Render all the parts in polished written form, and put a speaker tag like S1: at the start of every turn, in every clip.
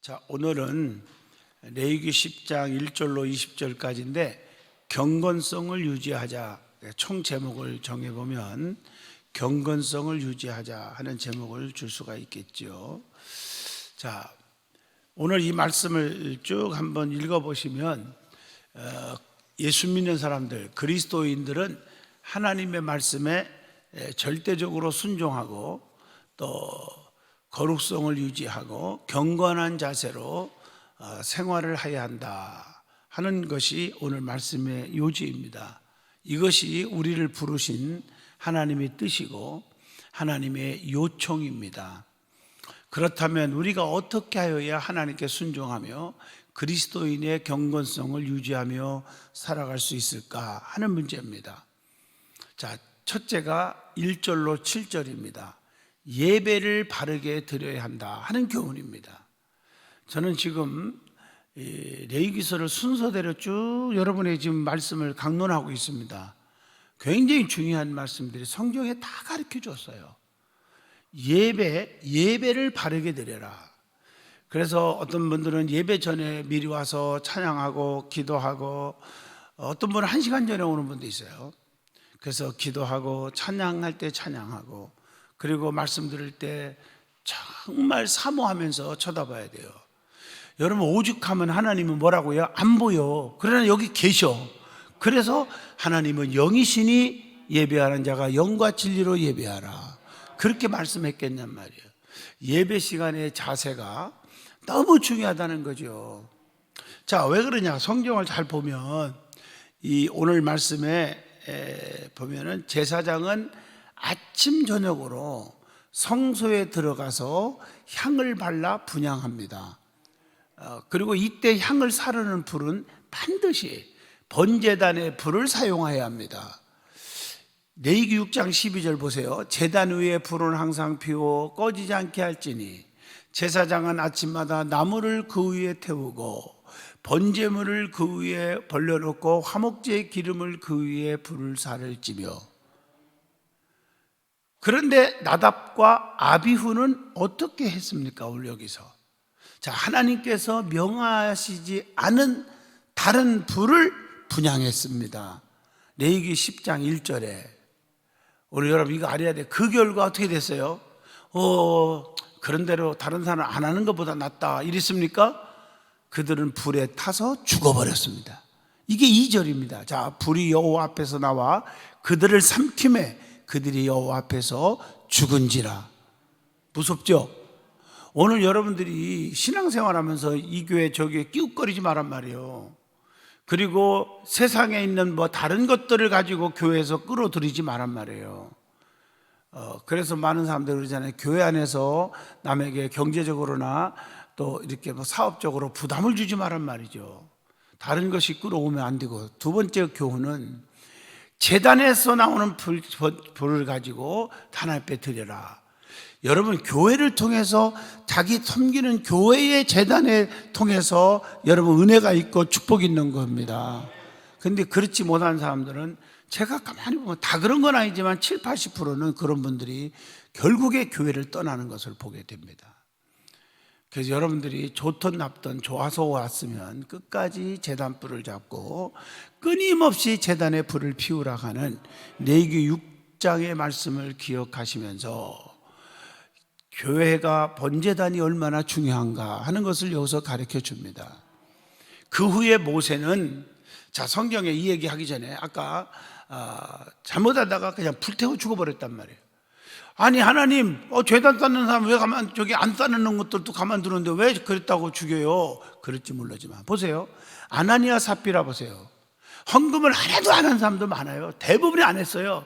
S1: 자, 오늘은 레위기 10장 1절로 20절까지인데 경건성을 유지하자, 총 제목을 정해보면 경건성을 유지하자 하는 제목을 줄 수가 있겠죠. 자, 오늘 이 말씀을 쭉 한번 읽어보시면 예수 믿는 사람들, 그리스도인들은 하나님의 말씀에 절대적으로 순종하고 또 거룩성을 유지하고 경건한 자세로 생활을 해야 한다 하는 것이 오늘 말씀의 요지입니다. 이것이 우리를 부르신 하나님의 뜻이고 하나님의 요청입니다. 그렇다면 우리가 어떻게 하여야 하나님께 순종하며 그리스도인의 경건성을 유지하며 살아갈 수 있을까 하는 문제입니다. 자, 첫째가 1절로 7절입니다. 예배를 바르게 드려야 한다 하는 교훈입니다. 저는 지금 레위기서를 순서대로 쭉 여러분의 지금 말씀을 강론하고 있습니다. 굉장히 중요한 말씀들이 성경에 다 가르쳐 줬어요. 예배를 바르게 드려라. 그래서 어떤 분들은 예배 전에 미리 와서 찬양하고 기도하고, 어떤 분은 1시간 전에 오는 분도 있어요. 그래서 기도하고 찬양할 때 찬양하고, 그리고 말씀 들을 때 정말 사모하면서 쳐다봐야 돼요. 여러분, 오죽하면 하나님은 뭐라고요? 안 보여. 그러나 여기 계셔. 그래서 하나님은 영이시니 예배하는 자가 영과 진리로 예배하라, 그렇게 말씀했겠냔 말이에요. 예배 시간의 자세가 너무 중요하다는 거죠. 자, 왜 그러냐? 성경을 잘 보면 이 오늘 말씀에 보면은 제사장은 아침 저녁으로 성소에 들어가서 향을 발라 분향합니다. 그리고 이때 향을 사르는 불은 반드시 번제단의 불을 사용해야 합니다. 레위기 6장 12절 보세요. 제단 위에 불은 항상 피워 꺼지지 않게 할지니 제사장은 아침마다 나무를 그 위에 태우고 번제물을 그 위에 벌려놓고 화목제의 기름을 그 위에 불을 사를지며. 그런데 나답과 아비후는 어떻게 했습니까? 오늘 여기서 자, 하나님께서 명하시지 않은 다른 불을 분향했습니다. 레위기 10장 1절에. 오늘 여러분 이거 알아야 돼. 그 결과 어떻게 됐어요? 그런 대로 다른 사람 안 하는 것보다 낫다 이랬습니까? 그들은 불에 타서 죽어버렸습니다. 이게 2절입니다. 자, 불이 여호와 앞에서 나와 그들을 삼킴에 그들이 여호와 앞에서 죽은지라. 무섭죠? 오늘 여러분들이 신앙생활하면서 이 교회 저 교회 끼웃거리지 말란 말이에요. 그리고 세상에 있는 다른 것들을 가지고 교회에서 끌어들이지 말란 말이에요. 그래서 많은 사람들이 그러잖아요. 교회 안에서 남에게 경제적으로나 또 이렇게 사업적으로 부담을 주지 말란 말이죠. 다른 것이 끌어오면 안 되고, 두 번째 교훈은 제단에서 나오는 불을 가지고 하나님 앞에 드려라. 여러분, 교회를 통해서 자기 섬기는 교회의 제단에 통해서 여러분 은혜가 있고 축복이 있는 겁니다. 그런데 그렇지 못한 사람들은 제가 가만히 보면 다 그런 건 아니지만 7, 80%는 그런 분들이 결국에 교회를 떠나는 것을 보게 됩니다. 그래서 여러분들이 좋든 나쁘든 좋아서 왔으면 끝까지 제단 불을 잡고 끊임없이 제단에 불을 피우라 하는 레위기 6장의 말씀을 기억하시면서 교회가 번제단이 얼마나 중요한가 하는 것을 여기서 가르쳐 줍니다. 그 후에 모세는, 자, 성경에 이 얘기 하기 전에 아까 잘못하다가 그냥 불태워 죽어버렸단 말이에요. 아니, 하나님, 제단 쌓는 사람 왜 저기 안 쌓는 것들도 가만두는데 왜 그랬다고 죽여요? 그럴지 모르지만 보세요. 아나니아 삽비라 보세요. 헌금을 하나도 안 한 사람도 많아요. 대부분이 안 했어요.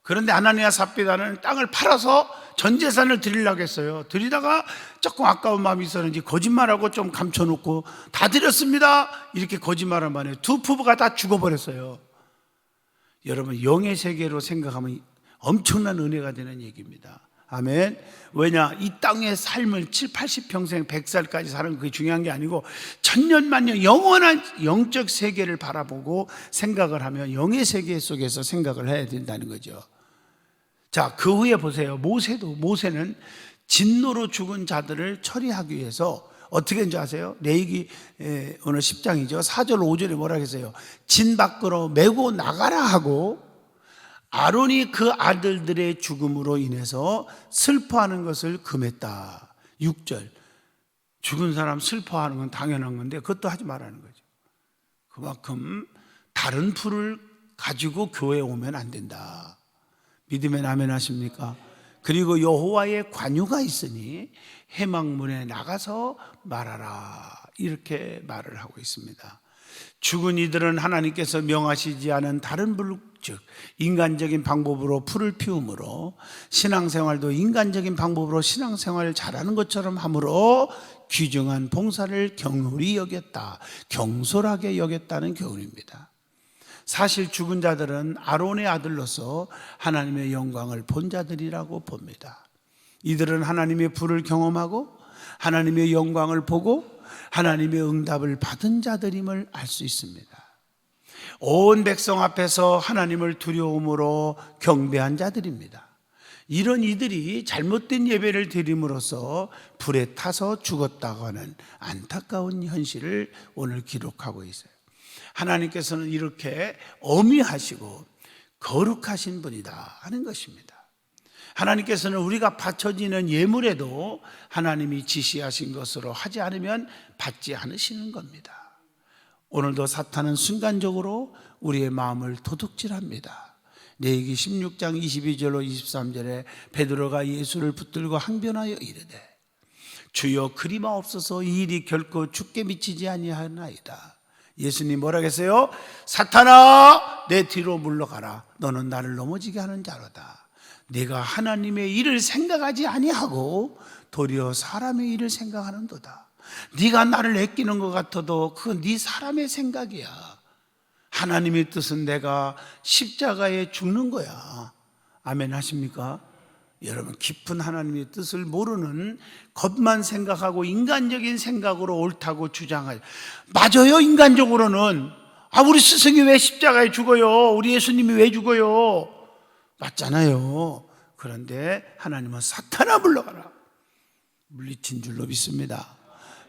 S1: 그런데 아나니아 삽비라는 땅을 팔아서 전 재산을 드리려고 했어요. 드리다가 조금 아까운 마음이 있었는지 거짓말하고 좀 감춰놓고 다 드렸습니다 이렇게 거짓말한 만에 두 부부가 다 죽어버렸어요. 여러분, 영의 세계로 생각하면 엄청난 은혜가 되는 얘기입니다. 아멘. 왜냐? 이 땅의 삶을 7, 80평생 100살까지 사는 그게 중요한 게 아니고 천년 만년 영원한 영적 세계를 바라보고 생각을 하면 영의 세계 속에서 생각을 해야 된다는 거죠. 자, 그 후에 보세요. 모세는 진노로 죽은 자들을 처리하기 위해서 어떻게 했는지 아세요? 레위기 오늘 10장이죠. 4절 5절에 뭐라 했어요? 진 밖으로 메고 나가라 하고 아론이 그 아들들의 죽음으로 인해서 슬퍼하는 것을 금했다. 6절 죽은 사람 슬퍼하는 건 당연한 건데 그것도 하지 말라는 거죠. 그만큼 다른 풀을 가지고 교회에 오면 안 된다. 믿으면 아멘 하십니까? 그리고 여호와의 관유가 있으니 회막문에 나가서 말하라, 이렇게 말을 하고 있습니다. 죽은 이들은 하나님께서 명하시지 않은 다른 불, 즉 인간적인 방법으로 풀을 피우므로 신앙생활도 인간적인 방법으로 신앙생활을 잘하는 것처럼 함으로 귀중한 봉사를 경홀히 여겼다, 경솔하게 여겼다는 교훈입니다. 사실 죽은 자들은 아론의 아들로서 하나님의 영광을 본 자들이라고 봅니다. 이들은 하나님의 불을 경험하고 하나님의 영광을 보고 하나님의 응답을 받은 자들임을 알 수 있습니다. 온 백성 앞에서 하나님을 두려움으로 경배한 자들입니다. 이런 이들이 잘못된 예배를 드림으로써 불에 타서 죽었다고 하는 안타까운 현실을 오늘 기록하고 있어요. 하나님께서는 이렇게 엄히하시고 거룩하신 분이다 하는 것입니다. 하나님께서는 우리가 바쳐지는 예물에도 하나님이 지시하신 것으로 하지 않으면 받지 않으시는 겁니다. 오늘도 사탄은 순간적으로 우리의 마음을 도둑질합니다. 레위기 16장 22절로 23절에 베드로가 예수를 붙들고 항변하여 이르되 주여 그리마옵소서, 이 일이 결코 주께 미치지 아니하나이다. 예수님 뭐라 했어요? 사탄아 내 뒤로 물러가라, 너는 나를 넘어지게 하는 자로다. 네가 하나님의 일을 생각하지 아니하고 도리어 사람의 일을 생각하는도다. 네가 나를 아끼는 것 같아도 그건 네 사람의 생각이야. 하나님의 뜻은 내가 십자가에 죽는 거야. 아멘 하십니까? 여러분, 깊은 하나님의 뜻을 모르는 겉만 생각하고 인간적인 생각으로 옳다고 주장할, 맞아요. 인간적으로는 우리 스승이 왜 십자가에 죽어요? 우리 예수님이 왜 죽어요? 맞잖아요. 그런데 하나님은 사탄아 물러가라, 물리친 줄로 믿습니다.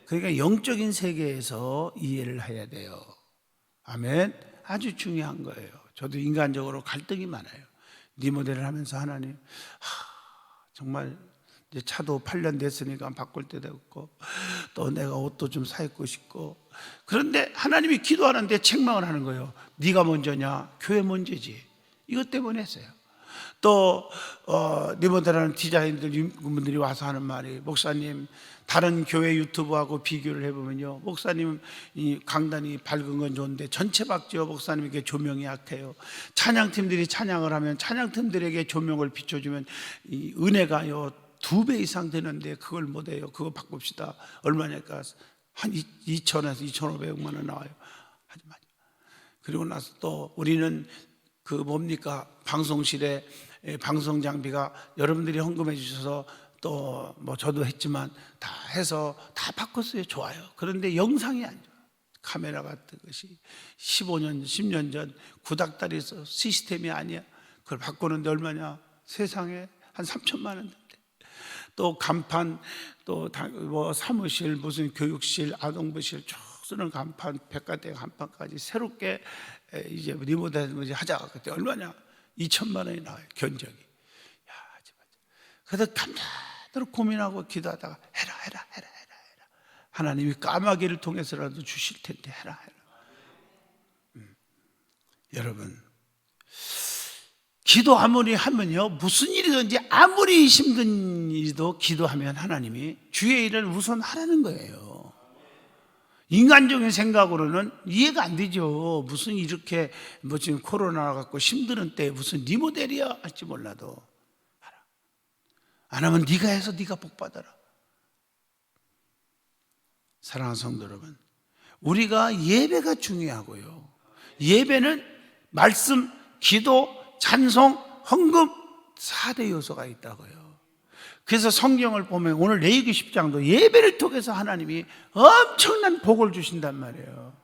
S1: 그러니까 영적인 세계에서 이해를 해야 돼요. 아멘. 아주 중요한 거예요. 저도 인간적으로 갈등이 많아요. 리모델을 하면서 하나님, 정말 이제 차도 8년 됐으니까 바꿀 때도 있고 또 내가 옷도 좀 사 입고 싶고, 그런데 하나님이 기도하는데 책망을 하는 거예요. 네가 먼저냐? 교회 먼저지. 이것 때문에 했어요. 또 리모델하는 디자인들분들이 와서 하는 말이, 목사님 다른 교회 유튜브하고 비교를 해보면요, 목사님 이 강단이 밝은 건 좋은데 전체 박지어 목사님에게 조명이 약해요. 찬양팀들이 찬양을 하면 찬양팀들에게 조명을 비춰주면 이 은혜가요 2배 이상 되는데 그걸 못해요. 그거 바꿉시다. 얼마냐니까 한 2천에서 2,500만 원 나와요. 하지 마죠. 그리고 나서 또 우리는 그 뭡니까, 방송실에 방송 장비가 여러분들이 헌금해 주셔서 또 뭐 저도 했지만 다 해서 다 바꿨어요. 좋아요. 그런데 영상이 안 좋아요. 카메라 같은 것이 15년 10년 전 구닥다리 시스템이 아니야. 그걸 바꾸는데 얼마냐? 세상에 한 3천만 원 된대. 또 간판, 또 뭐 사무실, 무슨 교육실, 아동부실 쭉 쓰는 간판, 백화대 간판까지 새롭게 이제 리모델 하자. 그때 얼마냐? 2천만 원이 나와요. 견적이. 야, 그래서 감자대로 고민하고 기도하다가 해라. 하나님이 까마귀를 통해서라도 주실 텐데 해라. 여러분, 기도 아무리 하면요, 무슨 일이든지 아무리 힘든 일도 기도하면 하나님이 주의 일을 우선 하라는 거예요. 인간적인 생각으로는 이해가 안 되죠. 무슨 이렇게 뭐 지금 코로나 갖고 힘드는 때 무슨 리모델이야 할지 몰라도 하라. 안 하면 네가 해서 네가 복 받아라. 사랑하는 성도 여러분, 우리가 예배가 중요하고요, 예배는 말씀, 기도, 찬송, 헌금 4대 요소가 있다고요. 그래서 성경을 보면 오늘 레위기 10장도 예배를 통해서 하나님이 엄청난 복을 주신단 말이에요.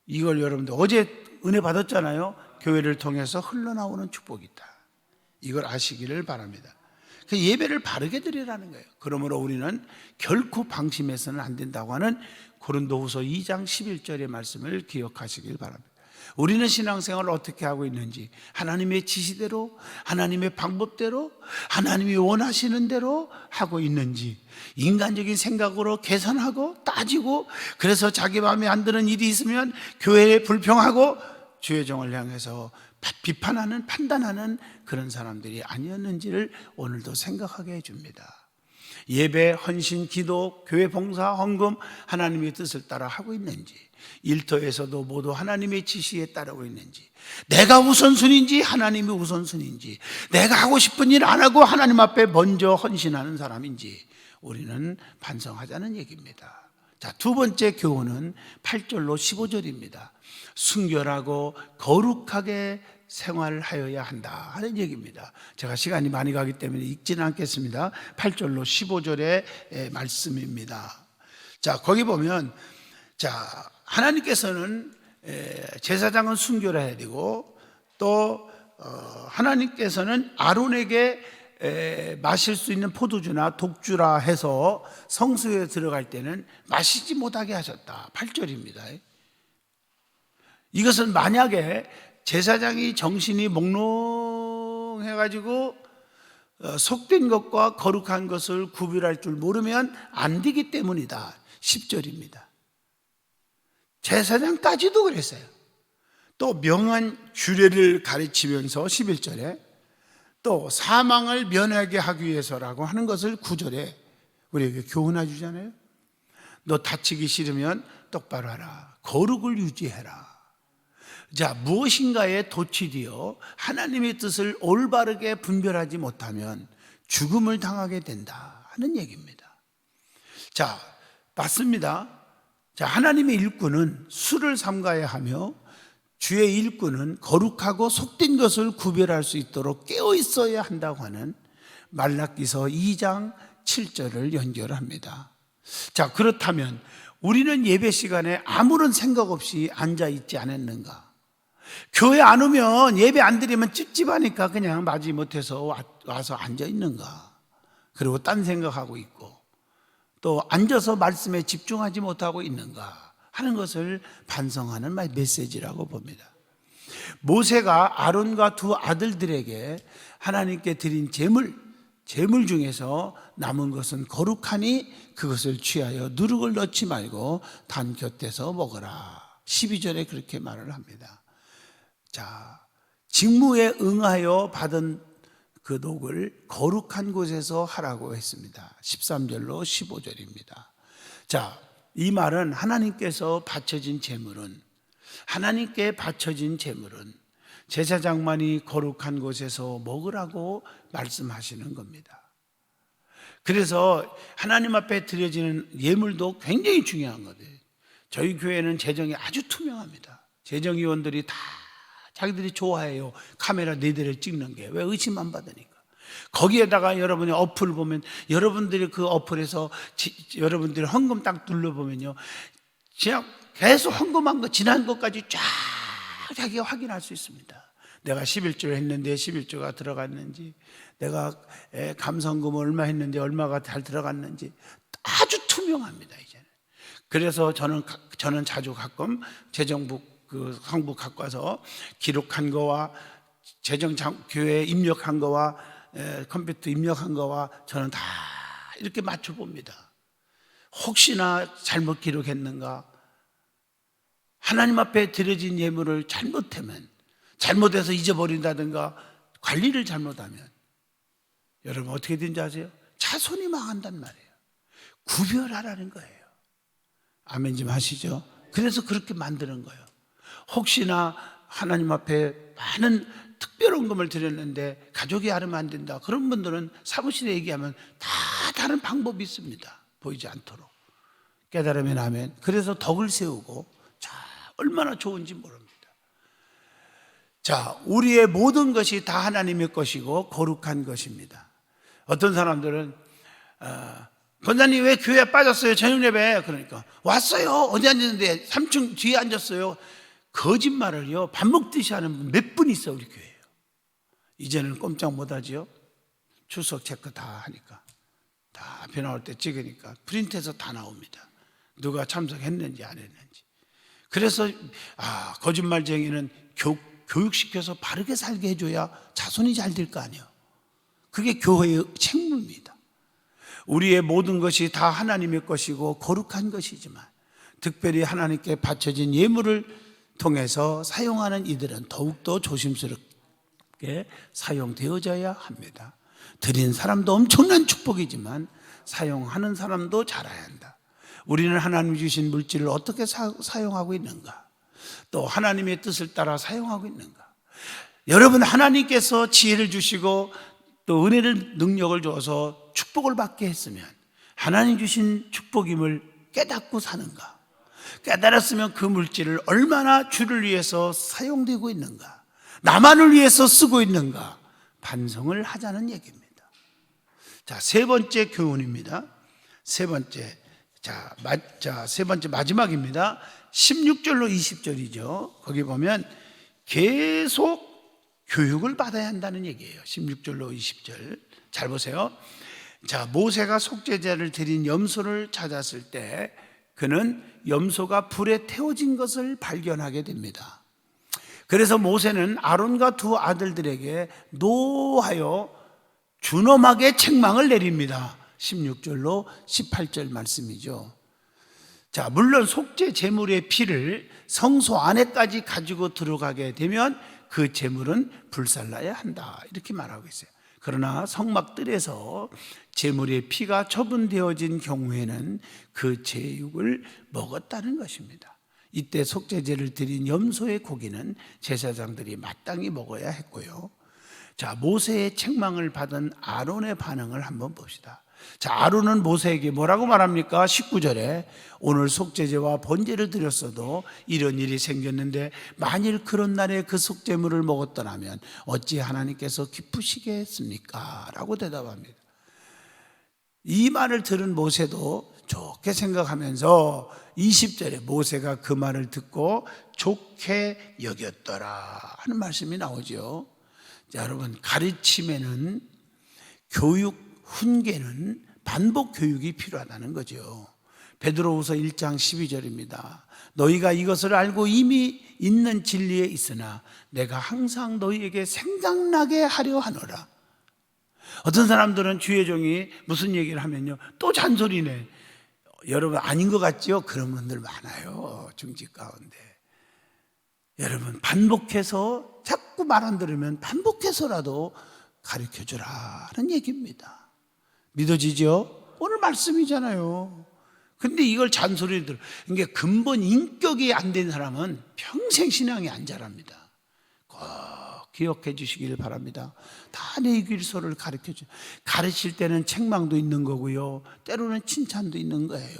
S1: 이걸 여러분들 어제 은혜 받았잖아요. 교회를 통해서 흘러나오는 축복이 있다. 이걸 아시기를 바랍니다. 그 예배를 바르게 드리라는 거예요. 그러므로 우리는 결코 방심해서는 안 된다고 하는 고린도후서 2장 11절의 말씀을 기억하시길 바랍니다. 우리는 신앙생활을 어떻게 하고 있는지, 하나님의 지시대로, 하나님의 방법대로, 하나님이 원하시는 대로 하고 있는지, 인간적인 생각으로 계산하고 따지고, 그래서 자기 마음에 안 드는 일이 있으면 교회에 불평하고 주의 종을 향해서 비판하는, 판단하는 그런 사람들이 아니었는지를 오늘도 생각하게 해줍니다. 예배, 헌신, 기도, 교회 봉사, 헌금 하나님의 뜻을 따라 하고 있는지, 일터에서도 모두 하나님의 지시에 따르고 있는지, 내가 우선순위인지 하나님이 우선순위인지, 내가 하고 싶은 일 안 하고 하나님 앞에 먼저 헌신하는 사람인지 우리는 반성하자는 얘기입니다. 자, 두 번째 교훈은 8절로 15절입니다. 순결하고 거룩하게 생활하여야 한다 하는 얘기입니다. 제가 시간이 많이 가기 때문에 읽지는 않겠습니다. 8절로 15절의 말씀입니다. 자, 거기 보면, 자, 하나님께서는 제사장은 순결해야 되고, 또 하나님께서는 아론에게 마실 수 있는 포도주나 독주라 해서 성소에 들어갈 때는 마시지 못하게 하셨다. 8절입니다. 이것은 만약에 제사장이 정신이 몽롱해가지고 속된 것과 거룩한 것을 구별할 줄 모르면 안 되기 때문이다. 10절입니다. 제사장까지도 그랬어요. 또 명한 규례를 가르치면서 11절에 또 사망을 면하게 하기 위해서라고 하는 것을 9절에 우리에게 교훈해 주잖아요. 너 다치기 싫으면 똑바로 하라. 거룩을 유지해라. 자, 무엇인가에 도취되어 하나님의 뜻을 올바르게 분별하지 못하면 죽음을 당하게 된다 하는 얘기입니다. 자, 맞습니다. 자, 하나님의 일꾼은 수를 삼가야 하며 주의 일꾼은 거룩하고 속된 것을 구별할 수 있도록 깨어 있어야 한다고 하는 말라기서 2장 7절을 연결합니다. 자, 그렇다면 우리는 예배 시간에 아무런 생각 없이 앉아 있지 않았는가? 교회 안 오면, 예배 안 드리면 찝찝하니까 그냥 맞이 못해서 와서 앉아 있는가? 그리고 딴 생각하고 있고, 또 앉아서 말씀에 집중하지 못하고 있는가 하는 것을 반성하는 메시지라고 봅니다. 모세가 아론과 두 아들들에게 하나님께 드린 제물 중에서 남은 것은 거룩하니 그것을 취하여 누룩을 넣지 말고 단 곁에서 먹어라. 12절에 그렇게 말을 합니다. 자, 직무에 응하여 받은 그 녹을 거룩한 곳에서 하라고 했습니다. 13절로 15절입니다. 자, 이 말은 하나님께 바쳐진 제물은 제사장만이 거룩한 곳에서 먹으라고 말씀하시는 겁니다. 그래서 하나님 앞에 드려지는 예물도 굉장히 중요한 거예요. 저희 교회는 재정이 아주 투명합니다. 재정위원들이 다 자기들이 좋아해요. 카메라 4대를 찍는 게. 왜? 의심 안 받으니까. 거기에다가 여러분이 어플 보면, 여러분들이 그 어플에서 여러분들이 헌금 딱 눌러보면요, 그냥 계속 헌금한 거, 지난 것까지 쫙 자기가 확인할 수 있습니다. 내가 11조를 했는데 11조가 들어갔는지, 내가 감성금을 얼마 했는데 얼마가 잘 들어갔는지 아주 투명합니다, 이제는. 그래서 저는 자주 가끔 재정부 그 성부 갖고 와서 기록한 거와 교회에 입력한 거와 컴퓨터 입력한 거와 저는 다 이렇게 맞춰봅니다. 혹시나 잘못 기록했는가, 하나님 앞에 드려진 예물을 잘못해서 잊어버린다든가 관리를 잘못하면 여러분 어떻게 된지 아세요? 자손이 망한단 말이에요. 구별하라는 거예요. 아멘 좀 하시죠. 그래서 그렇게 만드는 거예요. 혹시나 하나님 앞에 많은 특별헌금을 드렸는데 가족이 알으면 안 된다, 그런 분들은 사무실에 얘기하면 다 다른 방법이 있습니다. 보이지 않도록. 깨달으면 아멘. 그래서 덕을 세우고, 자, 얼마나 좋은지 모릅니다. 자, 우리의 모든 것이 다 하나님의 것이고 거룩한 것입니다. 어떤 사람들은 권사님 왜 교회에 빠졌어요? 저녁 예배. 그러니까 왔어요. 어디 앉았는데 3층 뒤에 앉았어요. 거짓말을요, 밥 먹듯이 하는 분 몇 분 있어 우리 교회에요. 이제는 꼼짝 못하지요. 출석 체크 다 하니까 다 앞에 나올 때 찍으니까 프린트해서 다 나옵니다. 누가 참석했는지 안 했는지. 그래서 거짓말쟁이는 교육시켜서 바르게 살게 해줘야 자손이 잘 될 거 아니에요. 그게 교회의 책무입니다. 우리의 모든 것이 다 하나님의 것이고 거룩한 것이지만 특별히 하나님께 바쳐진 예물을 통해서 사용하는 이들은 더욱더 조심스럽게 사용되어져야 합니다. 드린 사람도 엄청난 축복이지만 사용하는 사람도 잘해야 한다. 우리는 하나님 주신 물질을 어떻게 사용하고 있는가? 또 하나님의 뜻을 따라 사용하고 있는가? 여러분, 하나님께서 지혜를 주시고 또 은혜를 능력을 줘서 축복을 받게 했으면 하나님 주신 축복임을 깨닫고 사는가? 깨달았으면 그 물질을 얼마나 주를 위해서 사용되고 있는가? 나만을 위해서 쓰고 있는가? 반성을 하자는 얘기입니다. 자, 세 번째 교훈입니다. 세 번째 마지막입니다. 16절로 20절이죠. 거기 보면 계속 교육을 받아야 한다는 얘기예요. 16절로 20절 잘 보세요. 자, 모세가 속죄제를 드린 염소를 찾았을 때 그는 염소가 불에 태워진 것을 발견하게 됩니다. 그래서 모세는 아론과 두 아들들에게 노하여 준엄하게 책망을 내립니다. 16절로 18절 말씀이죠. 자, 물론 속죄 제물의 피를 성소 안에까지 가지고 들어가게 되면 그 제물은 불살라야 한다, 이렇게 말하고 있어요. 그러나 성막들에서 제물의 피가 처분되어진 경우에는 그 제육을 먹었다는 것입니다. 이때 속죄제를 드린 염소의 고기는 제사장들이 마땅히 먹어야 했고요. 자, 모세의 책망을 받은 아론의 반응을 한번 봅시다. 자, 아론은 모세에게 뭐라고 말합니까? 19절에 오늘 속죄제와 번제를 드렸어도 이런 일이 생겼는데 만일 그런 날에 그 속죄물을 먹었더라면 어찌 하나님께서 기쁘시겠습니까? 라고 대답합니다. 이 말을 들은 모세도 좋게 생각하면서 20절에 모세가 그 말을 듣고 좋게 여겼더라 하는 말씀이 나오죠. 자, 여러분, 가르침에는 교육, 훈계는 반복 교육이 필요하다는 거죠. 베드로후서 1장 12절입니다. 너희가 이것을 알고 이미 있는 진리에 있으나 내가 항상 너희에게 생각나게 하려 하노라. 어떤 사람들은 주의 종이 무슨 얘기를 하면요, 또 잔소리네. 여러분, 아닌 것 같죠? 그런 분들 많아요, 중직 가운데. 여러분, 반복해서 자꾸 말 안 들으면 반복해서라도 가르쳐주라는 얘기입니다. 믿어지죠? 오늘 말씀이잖아요. 근데 이걸 잔소리를 들어. 그러니까 근본 인격이 안 된 사람은 평생 신앙이 안 자랍니다. 꼭 기억해 주시길 바랍니다. 다 내 길소를 가르쳐줘. 가르칠 때는 책망도 있는 거고요, 때로는 칭찬도 있는 거예요.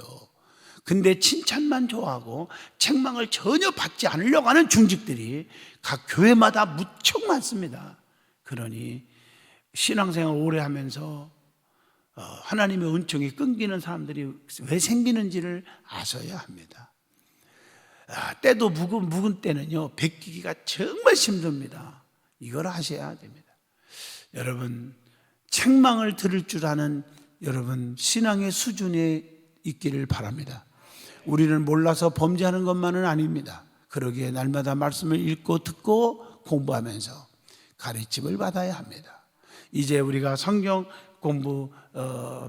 S1: 근데 칭찬만 좋아하고 책망을 전혀 받지 않으려고 하는 중직들이 각 교회마다 무척 많습니다. 그러니 신앙생활 오래 하면서 하나님의 은총이 끊기는 사람들이 왜 생기는지를 아셔야 합니다. 때도 묵은 때는요, 베끼기가 정말 힘듭니다. 이걸 하셔야 됩니다. 여러분, 책망을 들을 줄 아는 여러분 신앙의 수준에 있기를 바랍니다. 우리는 몰라서 범죄하는 것만은 아닙니다. 그러기에 날마다 말씀을 읽고 듣고 공부하면서 가르침을 받아야 합니다. 이제 우리가 성경 공부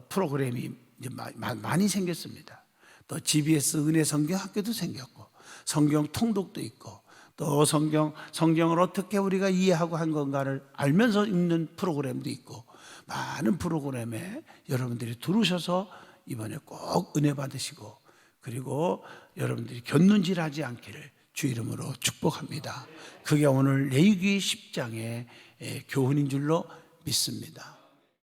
S1: 프로그램이 이제 많이 생겼습니다. 또 GBS 은혜 성경 학교도 생겼고 성경 통독도 있고 또 성경을 어떻게 우리가 이해하고 한 건가를 알면서 읽는 프로그램도 있고 많은 프로그램에 여러분들이 들으셔서 이번에 꼭 은혜 받으시고 그리고 여러분들이 곁눈질하지 않기를 주 이름으로 축복합니다. 그게 오늘 레위기 10장의 교훈인 줄로 믿습니다.